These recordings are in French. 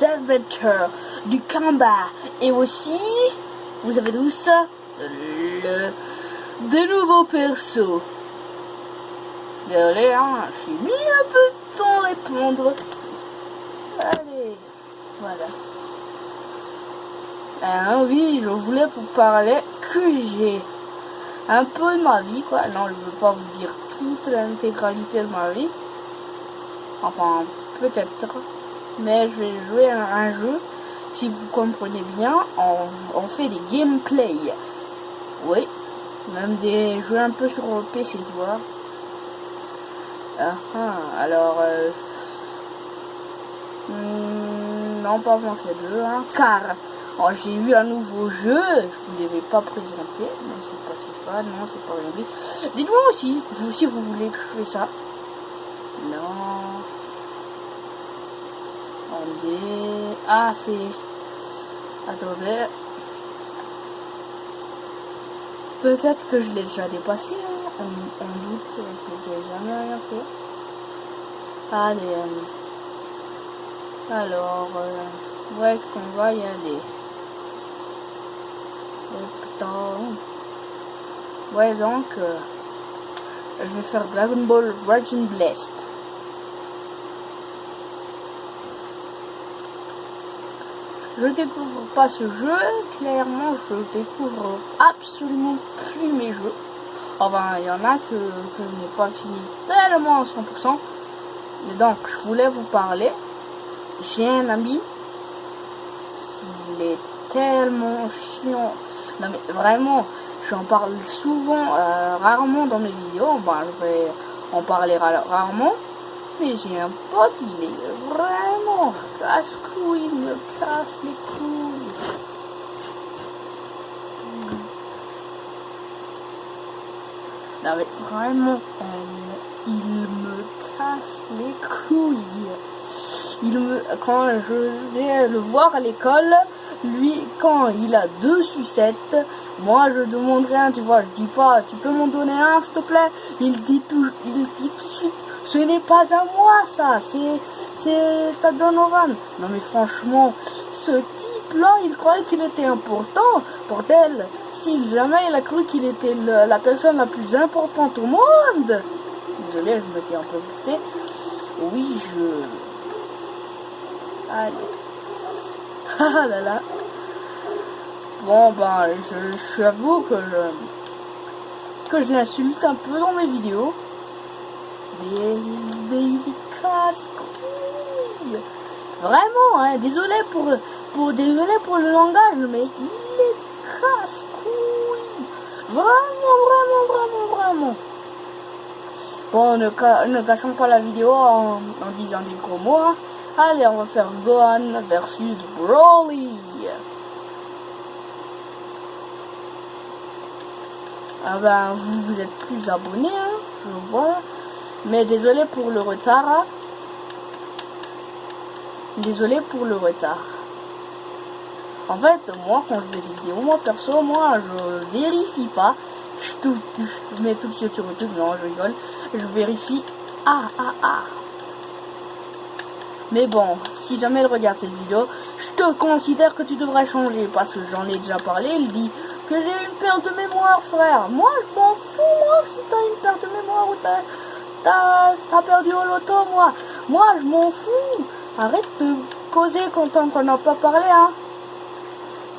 aventures, du combat et aussi, vous avez tout ça, de nouveaux persos. Désolé, hein, j'ai mis un peu de temps à répondre. Allez, voilà. Oui, je voulais vous parler QG. Un peu de ma vie, quoi. Non, je ne veux pas vous dire toute l'intégralité de ma vie. Enfin, peut-être. Mais je vais jouer à un jeu. Si vous comprenez bien, on fait des gameplays. Oui. Même des jeux un peu sur PC, tu vois. Alors... non, pas vraiment fait deux, hein. Car... Oh, j'ai eu un nouveau jeu, je ne vous l'avais pas présenté, mais c'est pas FIFA, non, c'est pas Rugby. Dites-moi aussi, vous si vous voulez que je fasse ça. Non. Attendez. Ah, c'est... Attendez. Peut-être que je l'ai déjà dépassé, hein. On doute que j'ai jamais rien fait. Allez, alors, où est-ce qu'on va y aller? Ouais, donc je vais faire Dragon Ball Raging Blast. Je découvre pas ce jeu, clairement je découvre absolument plus mes jeux. Enfin, il y en a que je n'ai pas fini tellement à 100%. Et donc, je voulais vous parler. J'ai un ami, il est tellement chiant. Non mais vraiment, j'en parle souvent, rarement dans mes vidéos. Bon, je vais en parler rarement. Mais j'ai un pote, il est vraiment casse-couille, il me casse les couilles. Non mais vraiment, il me casse les couilles. Quand je vais le voir à l'école, lui, quand il a 2 sucettes, moi je demanderai un, tu vois, je dis pas, tu peux m'en donner un s'il te plaît. Il dit tout de suite, ce n'est pas à moi ça, c'est à Donovan. Non mais franchement, ce type-là, il croyait qu'il était important. Bordel, si jamais il a cru qu'il était la personne la plus importante au monde. Désolé, je m'étais un peu porté. Oui, Allez. Ah là là. Bon ben, j'avoue que je l'insulte un peu dans mes vidéos. Mais il casse-couille. Vraiment, hein, désolé pour le langage, mais il est casse-couille. Vraiment. Bon, ne cachons pas la vidéo en disant des gros mots. Hein. Allez, on va faire Gohan versus Broly. Ah ben, vous êtes plus abonnés, hein, je vois. Mais désolé pour le retard. Hein. Désolé pour le retard. En fait, moi, quand je fais des vidéos, moi, perso, je vérifie pas. Je mets tout de suite sur YouTube. Non, je rigole. Je vérifie. Mais bon, si jamais elle regarde cette vidéo, je te considère que tu devrais changer. Parce que j'en ai déjà parlé. Il dit que j'ai une perte de mémoire, frère. Moi, je m'en fous, moi, si t'as une perte de mémoire ou t'as perdu au loto, moi. Moi, je m'en fous. Arrête de causer tant qu'on n'a pas parlé, hein.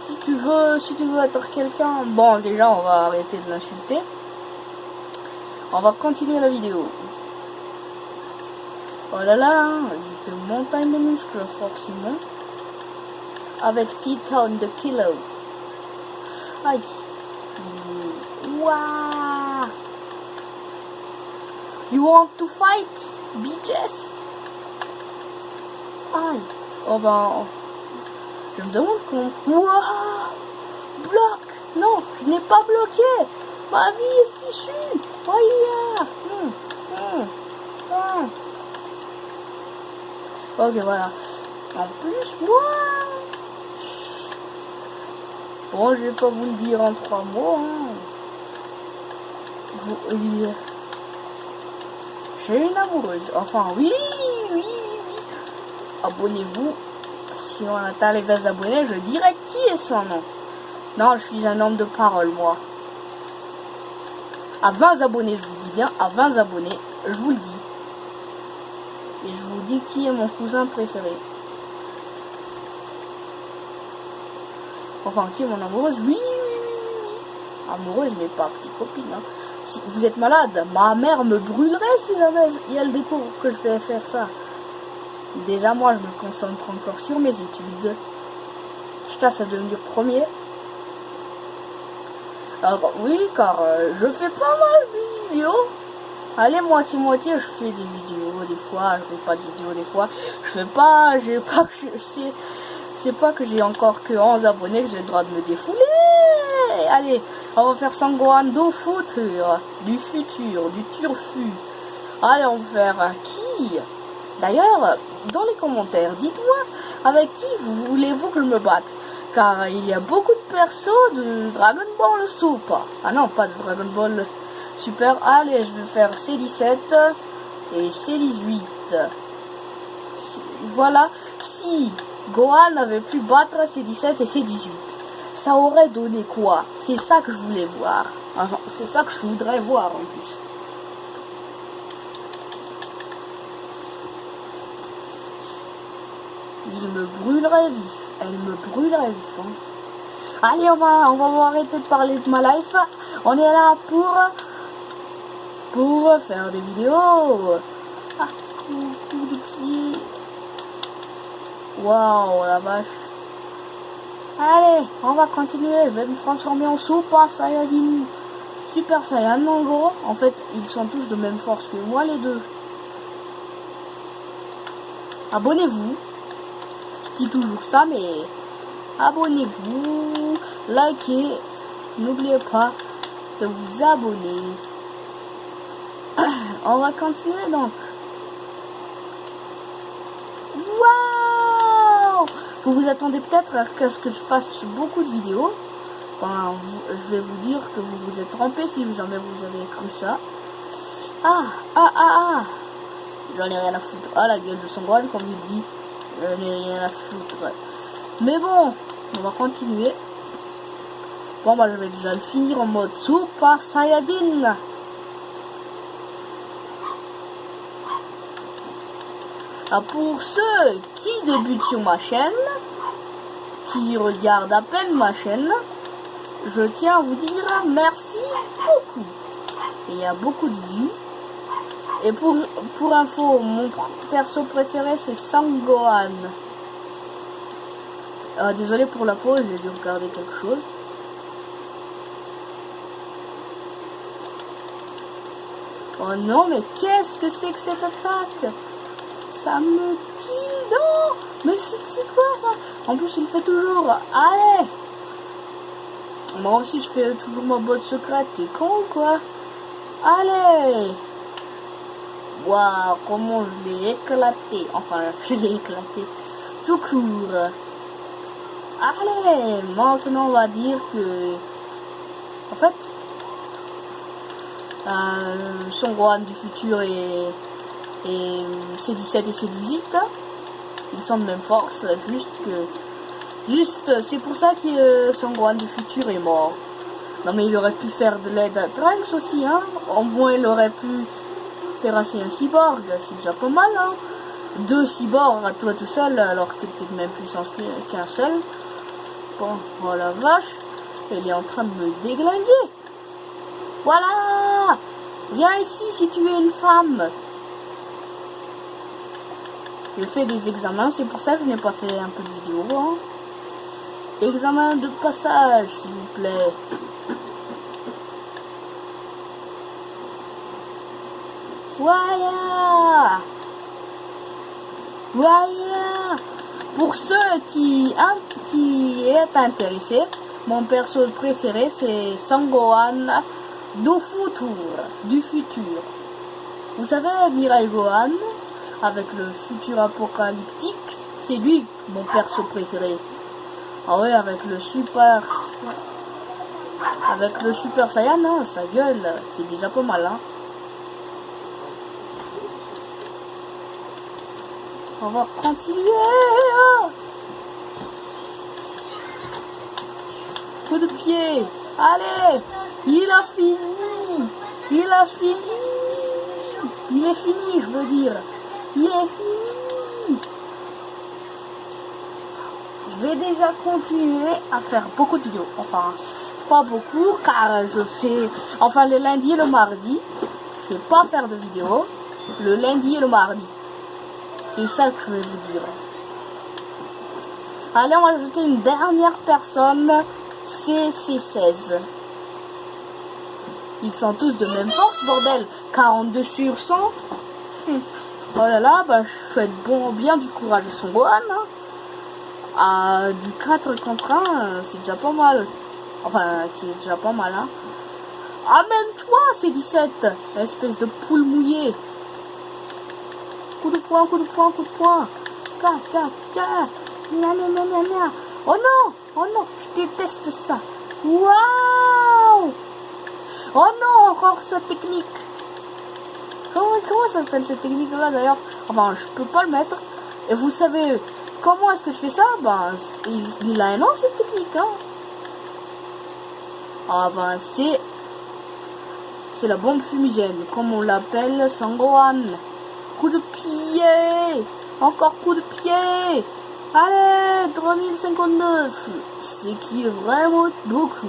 Si tu veux être quelqu'un... Bon, déjà, on va arrêter de l'insulter. On va continuer la vidéo. Oh là là, il te montagne de muscles, forcément. Avec Titan de Kilo. Aïe. Waouh. You want to fight, bitches? Aïe. Oh ben... Je me demande comment... Waouh. Bloc. Non, je n'ai pas bloqué. Ma vie est fichue. Aïe. Ok, voilà. En plus, moi... Bon, je vais pas vous le dire en 3 mots. Hein. J'ai une amoureuse. Enfin, oui. Abonnez-vous. si on atteint les 20 abonnés, je dirai qui est son nom. Non, je suis un homme de parole, moi. À 20 abonnés, je vous dis bien, à 20 abonnés, je vous le dis. Et je vous dis qui est mon cousin préféré. Enfin, qui est mon amoureuse? Oui, oui, oui, oui. Amoureuse, mais pas petite copine. Hein. Si vous êtes malade, ma mère me brûlerait si jamais elle découvre que je vais faire ça. Déjà, moi, je me concentre encore sur mes études. Je tâche à devenir premier. Alors, oui, car je fais pas mal de vidéos. Allez, moitié-moitié, je fais des vidéos des fois, je fais pas de vidéos des fois. C'est pas que j'ai encore que 11 abonnés que j'ai le droit de me défouler. Allez, on va faire Sangohan du futur, du turfu. Allez, on va faire qui? D'ailleurs, dans les commentaires, dites-moi avec qui voulez-vous que je me batte. Car il y a beaucoup de persos de Dragon Ball Super. Ah non, pas de Dragon Ball Super. Allez, je vais faire C17 et C18. Voilà, si Gohan avait pu battre C17 et C18, ça aurait donné quoi? C'est ça que je voulais voir. C'est ça que je voudrais voir en plus. Il me brûlerait vif. Elle me brûlerait vif. Hein. Allez, on va arrêter de parler de ma life. On est là pour faire des vidéos. Ah, coup de pied. Waouh, la vache. Allez, on va continuer. Je vais me transformer en Super Saiyajin. Super Saiyan, en gros. En fait, ils sont tous de même force que moi, les deux. Abonnez-vous. Je dis toujours ça, mais abonnez-vous, likez, n'oubliez pas de vous abonner. On va continuer donc. Waouh! Vous vous attendez peut-être à ce que je fasse beaucoup de vidéos. Enfin, je vais vous dire que vous vous êtes trompé si jamais vous avez cru ça. J'en ai rien à foutre. Ah, la gueule de son rôle, comme il dit. Je n'ai rien à foutre. Mais bon, on va continuer. Bon, bah, je vais déjà le finir en mode Super Saiyajin. Ah, pour ceux qui débutent sur ma chaîne, qui regardent à peine ma chaîne, je tiens à vous dire merci beaucoup. Et il y a beaucoup de vues. Et pour info, mon perso préféré c'est Sangohan. Désolé pour la pause, j'ai dû regarder quelque chose. Oh non, mais qu'est-ce que c'est que cette attaque? Ça me kill, non. Mais c'est quoi ça? En plus il fait toujours. Allez. Moi aussi je fais toujours ma botte secrète. T'es con ou quoi? Allez. Waouh, comment je l'ai éclaté. Enfin, je l'ai éclaté tout court. Allez, maintenant on va dire que... En fait, Son Gohan du futur et C17 et C18, ils sont de même force, c'est pour ça que Son Gohan du futur est mort. Non mais il aurait pu faire de l'aide à Trunks aussi, hein. Au moins il aurait pu terrasser un cyborg, c'est déjà pas mal, hein. 2 cyborgs à toi tout seul, alors que t'es de même puissance qu'un seul. Bon, oh la vache, elle est en train de me déglinguer. Voilà, viens ici si tu es une femme. Je fais des examens, c'est pour ça que je n'ai pas fait un peu de vidéo. Hein. Examen de passage, s'il vous plaît. Voilà. Voilà. Pour ceux qui est intéressé, mon perso préféré c'est Sangohan du futur. Vous savez, Mirai Gohan, avec le futur apocalyptique, c'est lui mon perso préféré. Ah ouais, avec le super Saiyan, hein, sa gueule, c'est déjà pas mal, hein. On va continuer. coup de pied. Allez, il a fini. Il a fini. Il est fini, je veux dire. Il est fini. Je vais déjà continuer à faire beaucoup de vidéos. Enfin, pas beaucoup, car je fais... Enfin, le lundi et le mardi, je vais pas faire de vidéos. Le lundi et le mardi. C'est ça que je vais vous dire. Allez, on va ajouter une dernière personne. CC16. Ils sont tous de même force, bordel. 42 sur 100. Oh là là, bah, je souhaite bien du courage à son Gohan. Du 4 contre 1, c'est déjà pas mal. Enfin, qui est déjà pas mal, hein. Amène-toi, c'est 17. Espèce de poule mouillée. Coup de poing, coup de poing, coup de poing. Ka. Nya. Oh non, je déteste ça. Waouh. Oh non, encore cette technique. Comment ça s'appelle cette technique-là d'ailleurs? Enfin, je peux pas le mettre. Et vous savez comment est-ce que je fais ça? Ben, il a un nom cette technique, hein. Ah ben, c'est la bombe fumigène, comme on l'appelle Sangohan. Coup de pied. Encore coup de pied. Allez, 3059. Ce qui est vraiment beaucoup.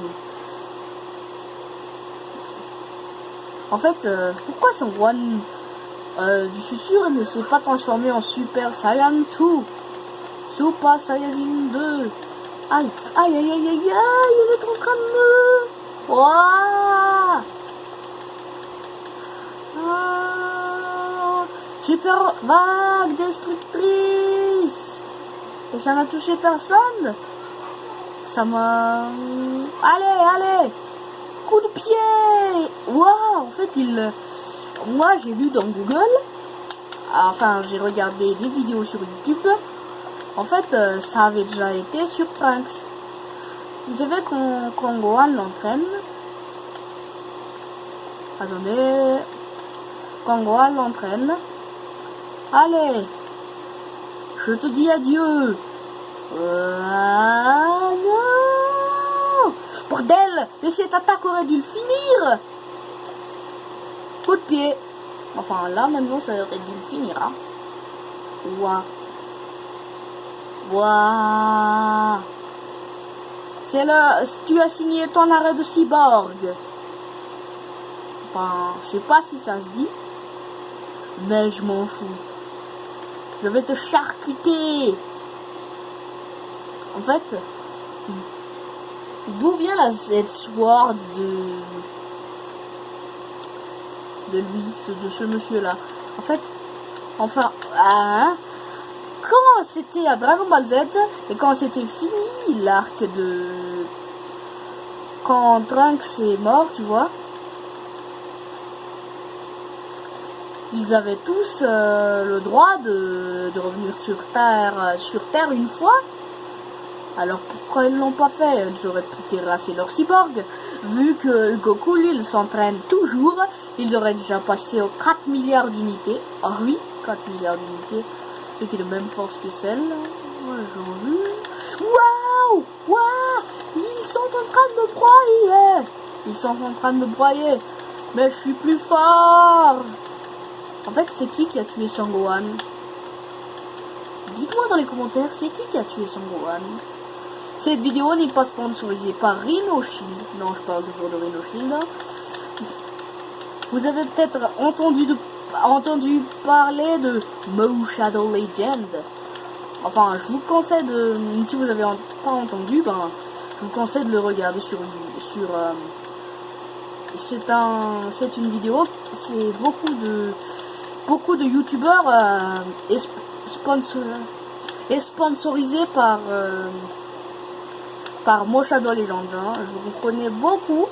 En fait, pourquoi Sangohan du futur ne s'est pas transformé en Super Saiyan 2? Super Saiyan 2. Aïe, il est en train de me... Ouah. Super vague destructrice. Et ça n'a touché personne. Ça m'a... Allez. Coup de pied. Waouh, en fait, moi, j'ai lu dans Google. Enfin, j'ai regardé des vidéos sur YouTube. En fait, ça avait déjà été sur Trunks. Vous savez quand Gohan l'entraîne. Attendez. Quand Gohan l'entraîne. Allez. Je te dis adieu. Non. Bordel, mais cette attaque aurait dû le finir. Coup de pied. Enfin, là, maintenant, ça aurait dû le finir. Hein. Waouh. Tu as signé ton arrêt de cyborg. Enfin, je sais pas si ça se dit. Mais je m'en fous. Je vais te charcuter. En fait, d'où vient la Z-Sword de lui, de ce monsieur-là? En fait, quand c'était à Dragon Ball Z et quand c'était fini l'arc de... Quand Trunks est mort, tu vois, ils avaient tous le droit de revenir sur Terre une fois. Alors pourquoi ils l'ont pas fait? Ils auraient pu terrasser leur cyborg. Vu que Goku, lui, il s'entraîne toujours, ils auraient déjà passé aux 4 milliards d'unités. Ah oui, 4 milliards d'unités. Ce qui est de même force que celle. Ouais, j'en vu. Waouh! Ils sont en train de me broyer. Mais je suis plus fort. En fait, c'est qui a tué Son Gohan? Dites-moi dans les commentaires, c'est qui a tué Son Gohan? Cette vidéo n'est pas sponsorisée par Rhino Shield. Non, je parle toujours de Rhino Shield. Vous avez peut-être entendu parler de Mo Shadow Legend. Enfin, je vous conseille de... Si vous n'avez pas entendu, ben, je vous conseille de le regarder sur c'est une vidéo. C'est beaucoup de youtubeurs sponsorisés par Mo Shadow Legend. Hein. Je vous connais beaucoup.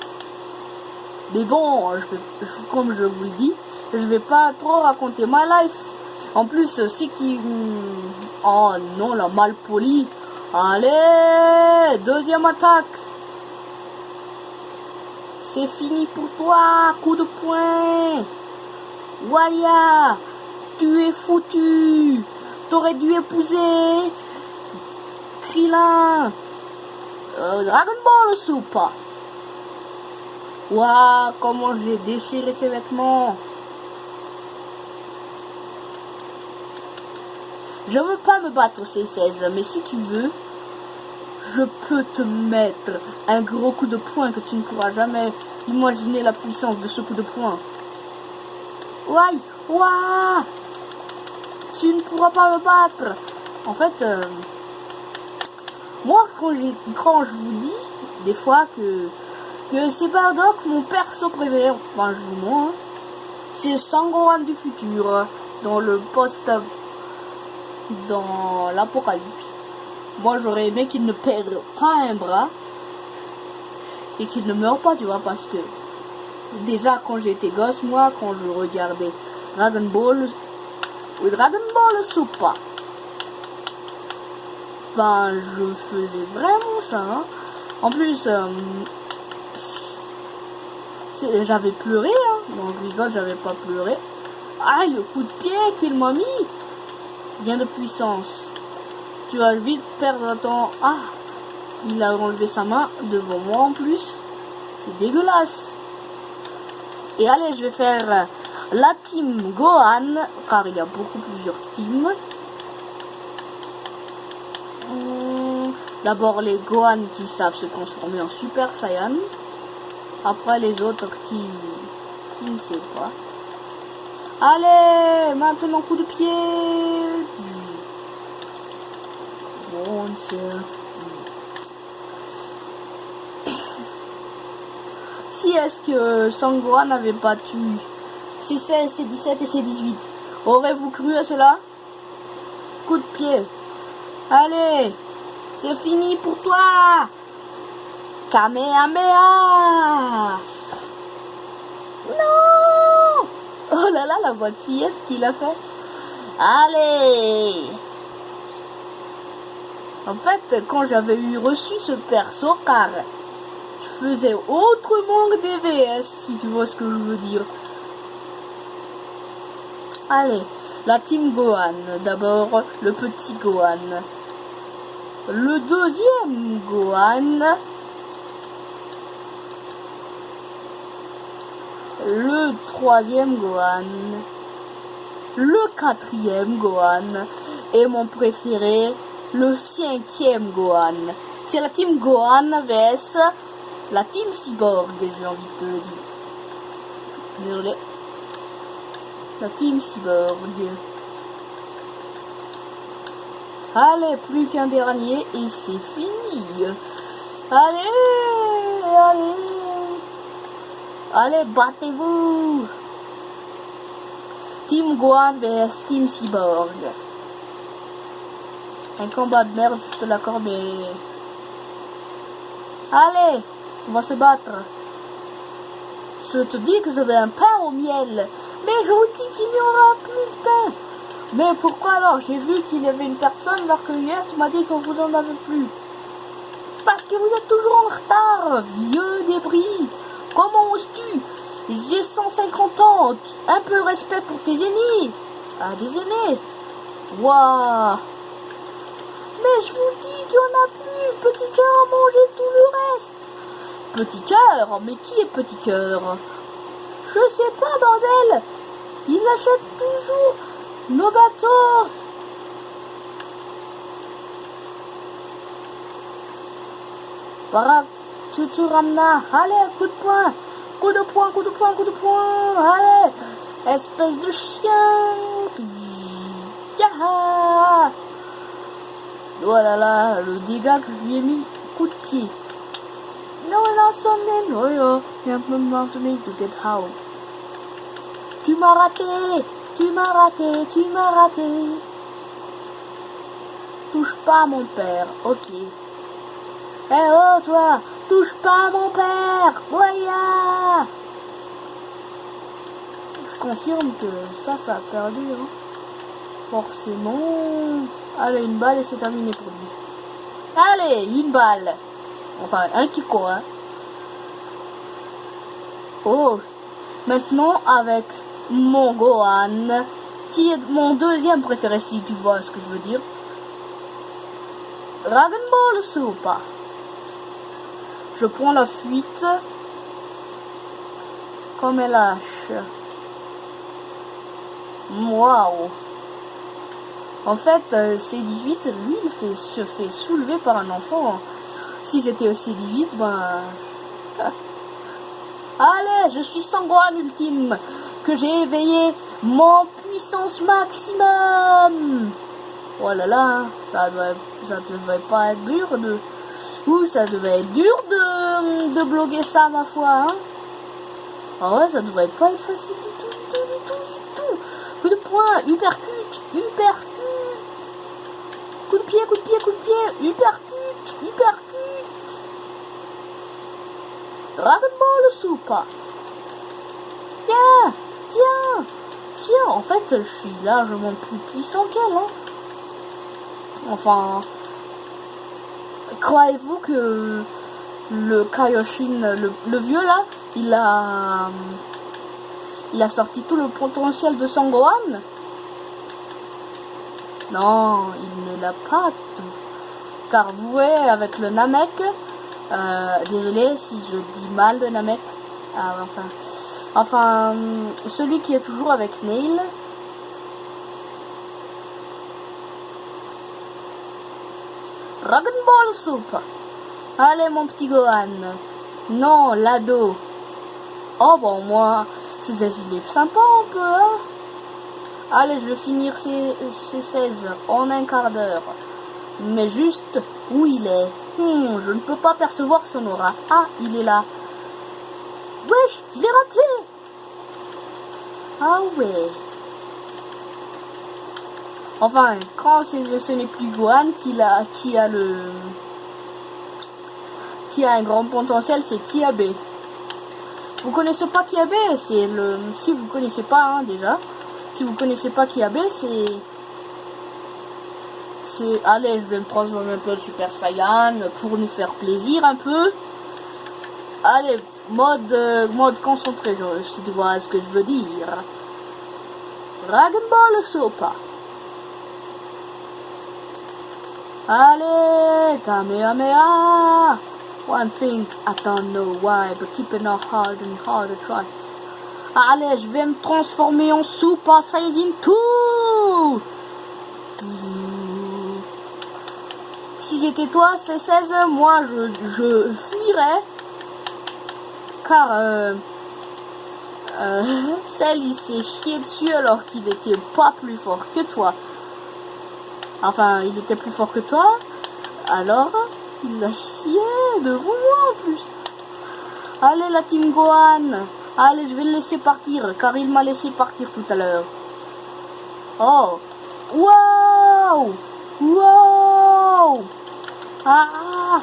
Mais bon, comme je vous le dis, je vais pas trop raconter ma life. En plus, c'est qui... Oh non, la malpolie. Allez, deuxième attaque. C'est fini pour toi, coup de poing. Walia, tu es foutu. T'aurais dû épouser Krillin. Dragon Ball Super. Waouh, comment j'ai déchiré ses vêtements. Je veux pas me battre au C16, mais si tu veux, je peux te mettre un gros coup de poing que tu ne pourras jamais imaginer la puissance de ce coup de poing. Ouais, ouah, tu ne pourras pas me battre. En fait, moi quand je vous dis des fois que c'est Bardock mon perso préféré, enfin je vous montre, hein, c'est Sangohan du futur dans le dans l'apocalypse. Moi j'aurais aimé qu'il ne perde pas un bras et qu'il ne meure pas, tu vois, parce que déjà quand j'étais gosse, moi quand je regardais Dragon Ball ou Dragon Ball Super, ben je faisais vraiment ça, hein. En plus j'avais pleuré, hein. Donc rigole, j'avais pas pleuré. Ah, le coup de pied qu'il m'a mis, bien de puissance. Tu vas vite perdre ton... Ah, il a enlevé sa main devant moi en plus. C'est dégueulasse. Et allez, je vais faire la team Gohan, car il y a beaucoup plusieurs teams. D'abord les Gohan qui savent se transformer en Super Saiyan. Après les autres qui ne savent pas. Allez, maintenant coup de pied. Bon Dieu. Si est-ce que Sangohan n'avait battu C16, C17 et C18, aurez-vous cru à cela? Coup de pied. Allez, c'est fini pour toi. Kamehameha. Non. Oh là là, la voix de fillette qu'il a fait. Allez. En fait, quand j'avais reçu ce perso, car je faisais autrement que des VS, si tu vois ce que je veux dire. Allez, la team Gohan. D'abord, le petit Gohan. Le deuxième Gohan. Le troisième Gohan. Le quatrième Gohan. Et mon préféré, le cinquième Gohan. C'est la team Gohan vs la team Cyborg, j'ai envie de te le dire. Désolé. La team Cyborg. Allez, plus qu'un dernier et c'est fini. Allez, allez. Allez, battez-vous. Team Gohan vs Team Cyborg. Un combat de merde, je te l'accorde, mais... Allez, on va se battre. Je te dis que je veux un pain au miel. Mais je vous dis qu'il n'y aura plus de pain. Mais pourquoi alors? J'ai vu qu'il y avait une personne alors que hier tu m'as dit qu'on vous en avait plus. Parce que vous êtes toujours en retard, vieux débris. Comment oses-tu? J'ai 150 ans. Un peu de respect pour tes aînés. Ah, des aînés. Waouh. Mais je vous dis qu'il n'y en a plus. Petit cœur a mangé tout le reste. Petit cœur? Mais qui est petit cœur? Je sais pas, bordel. Il achète toujours nos gâteaux. Para Tsuramna. Allez, coup de poing. Coup de poing, coup de poing, coup de poing. Allez, espèce de chien. Yaha. Oh là là, le dégât que je lui ai mis, coup de pied. No, not something, oh yo, not to me to get out. Tu m'as raté, tu m'as raté, tu m'as raté. Touche pas à mon père, ok. Eh oh toi, touche pas à mon père, voya. Je confirme que ça a perdu, hein. Forcément. Allez, une balle et c'est terminé pour lui. Allez, une balle. Enfin, un Kiko, hein. Oh, maintenant avec mon Gohan, qui est mon deuxième préféré, si tu vois ce que je veux dire. Dragon Ball Super. Je prends la fuite. Comme elle lâche. Waouh. En fait, C18, lui, se fait soulever par un enfant. Si j'étais au C18, ben... Allez, je suis Sanggohan ultime. Que j'ai éveillé mon puissance maximum. Oh là là, ça devait pas être dur de... Ouh, ça devait être dur de bloquer ça, ma foi, hein. Ah ouais, ça devrait pas être facile du tout, du tout, du tout, du tout. Coup de poing, uppercut, uppercut. Coup de pied, coup de pied, coup de pied, uppercut, uppercut. Dragon Ball Super. Tiens, tiens, tiens. En fait, je suis largement plus puissant qu'elle, hein. Enfin, croyez-vous que le Kaioshin, le vieux là, il a sorti tout le potentiel de Sanggohan? Non, il ne l'a pas tout. Car vous voyez, avec le Namek, désolé si je dis mal le Namek, enfin, celui qui est toujours avec Nail. Dragon Ball Super. Allez mon petit Gohan. Non, l'ado. Oh bon, moi, c'est il est sympa un peu, hein. Allez, je vais finir ces 16 en un quart d'heure. Mais juste où il est. Je ne peux pas percevoir son aura. Ah, il est là. Wesh, je l'ai raté. Ah ouais. Enfin, quand ce n'est plus Gohan qui a un grand potentiel, c'est Kiabe. Vous connaissez pas Kiabe? C'est le... Si vous connaissez pas, hein, déjà. Si vous connaissez pas Kiabe, c'est... Allez, je vais me transformer un peu en Super Saiyan pour nous faire plaisir un peu. Allez, mode concentré, si tu vois ce que je veux dire. Dragon Ball Super. Allez, Kamehameha. One thing I don't know why, but keeping on hard and hard to try. Allez, je vais me transformer en Super Saiyan 2. Si j'étais toi, c'est 16, moi je fuirais. Car celle il s'est chié dessus alors qu'il était pas plus fort que toi. Enfin, il était plus fort que toi. Alors, il l'a chié devant moi en plus. Allez la team Gohan. Allez, je vais le laisser partir car il m'a laissé partir tout à l'heure. Oh. Wow. Wow. Ah.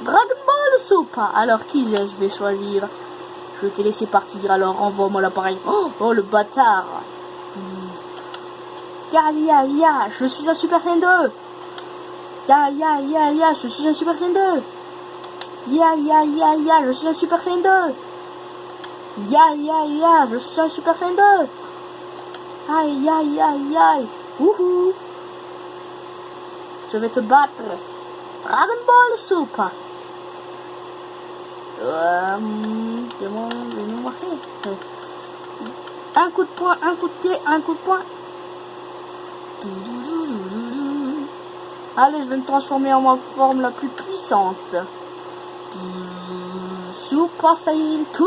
Dragon Ball Super. Alors qui je vais choisir? Je vais te laisser partir, alors envoie-moi l'appareil. Oh le bâtard. Ya, je suis un Super Saiyan 2. Ya, je suis un Super Saiyan 2. Ya, je suis un Super Saiyan 2. Ya, je suis un Super Saiyan 2. Aïe. Wouhou. Je vais te battre. Dragon Ball Super. Un coup de poing, un coup de pied, un coup de poing. Allez, je vais me transformer en ma forme la plus puissante. Super Saiyan 2.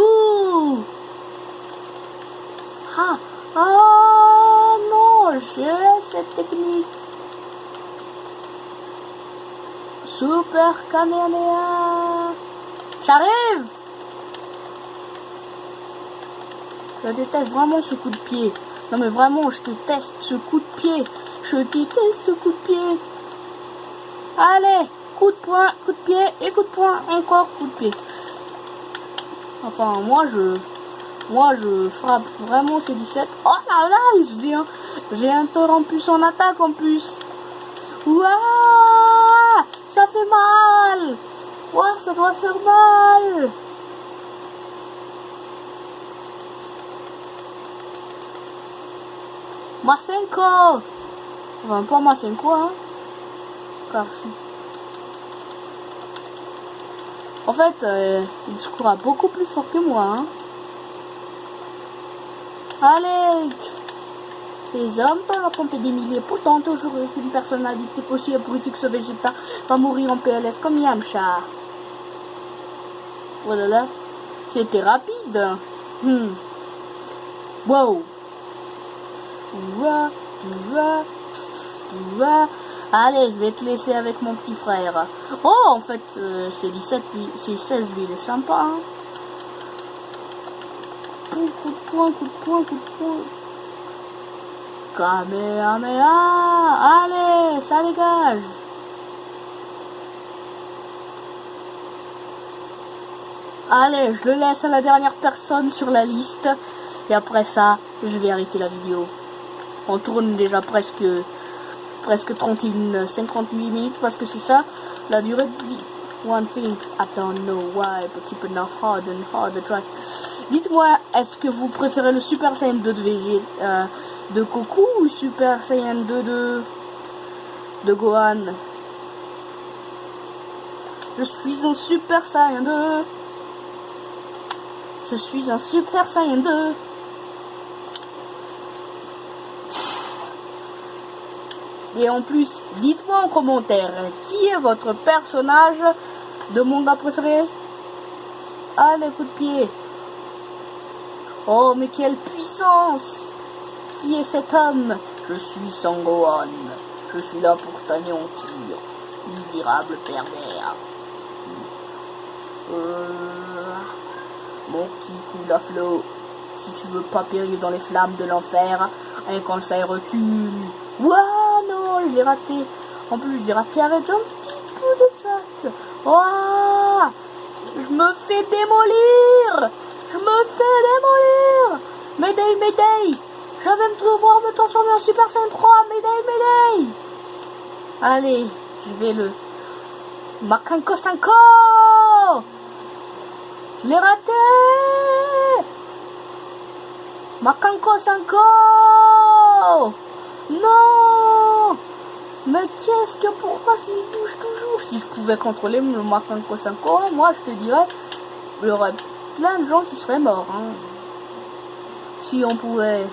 Ah non, j'ai cette technique. Super Kamehameha. J'arrive. Je déteste vraiment ce coup de pied. Non mais vraiment, je déteste ce coup de pied. Je déteste ce coup de pied. Allez, coup de poing, coup de pied et coup de poing, encore coup de pied. Enfin, moi je frappe vraiment ces 17. Oh là là, j'ai interrompu son attaque en plus. Ouah, ça fait mal. Ouah, ça doit faire mal. Masenko. Enfin, pas Masenko, hein. Car si. En fait, il scorera beaucoup plus fort que moi. Hein. Allez, les hommes dans la pompe des milliers, pourtant toujours une personnalité possible politique ce végétal va mourir en PLS comme Yamcha. Oh là là, c'était rapide. Wow. Allez, je vais te laisser avec mon petit frère. Oh, en fait, c'est 17, lui, c'est 16, lui, il est sympa. Hein. Coup de poing, coup de poing, coup de poing. Kamehameha. Allez, ça dégage. Allez, je le laisse à la dernière personne sur la liste. Et après ça, je vais arrêter la vidéo. On tourne déjà presque 58 minutes parce que c'est ça la durée de vie. One thing I don't know why but keep it hard and hard to try. Dites-moi, est-ce que vous préférez le Super Saiyan 2 de Goku ou Super Saiyan 2 de Gohan? Je suis un Super Saiyan 2. Je suis un Super Saiyan 2. Et en plus, dites-moi en commentaire, qui est votre personnage de manga préféré? Allez, coup de pied. Oh, mais quelle puissance! Qui est cet homme? Je suis Sangohan. Je suis là pour t'anéantir. Misérable pervers. Mon petit coup à flot. Si tu veux pas périr dans les flammes de l'enfer, un conseil recule. Waouh, non, je l'ai raté. En plus, je l'ai raté avec un petit peu de sac. Waouh, je me fais démolir. Je me fais démolir. Mayday, Mayday. Je vais me devoir me transformer en Super Saiyan 3. Mayday, Mayday. Allez, je vais le Makanko Sanko. Je l'ai raté. Makanko Sanko. Non. Mais qu'est-ce que... Pourquoi il bouge toujours? Si je pouvais contrôler le Makanko Sanko, moi je te dirais, il y aurait plein de gens qui seraient morts. Hein. Si on pouvait...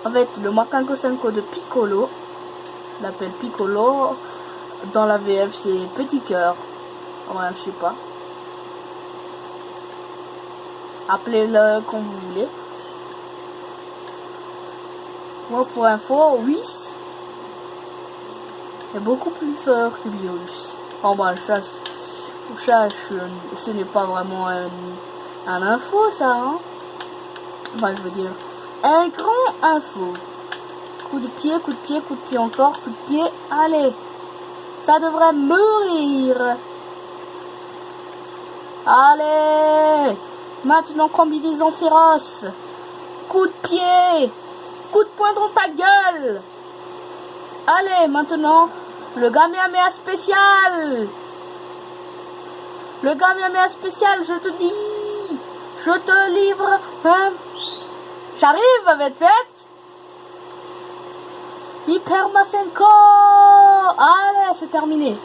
En fait, le Makanko Sanko de Piccolo, on l'appelle Piccolo. Dans la VF, c'est Petit Cœur. Ouais, je sais pas. Appelez-le comme vous voulez. Moi, pour info, Whis est beaucoup plus fort que Biolus. Oh, bah, ça, ce n'est pas vraiment un info, ça, hein. Enfin, je veux dire, un grand info. Coup de pied, coup de pied, coup de pied encore, coup de pied. Allez, ça devrait mourir. Allez, maintenant combinaison féroce. Coup de pied, coup de poing dans ta gueule. Allez, maintenant, le Kamehameha spécial. Le Kamehameha spécial, je te dis. Je te livre. Hein? J'arrive avec fait. Hyper Masenko. Allez, c'est terminé.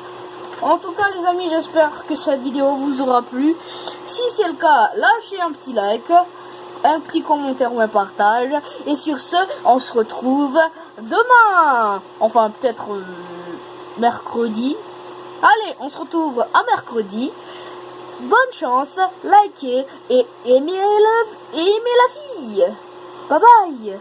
En tout cas, les amis, j'espère que cette vidéo vous aura plu. Si c'est le cas, lâchez un petit like, un petit commentaire ou un partage. Et sur ce, on se retrouve demain. Enfin, peut-être mercredi. Allez, on se retrouve à mercredi. Bonne chance, likez et aimez la fille. Bye bye.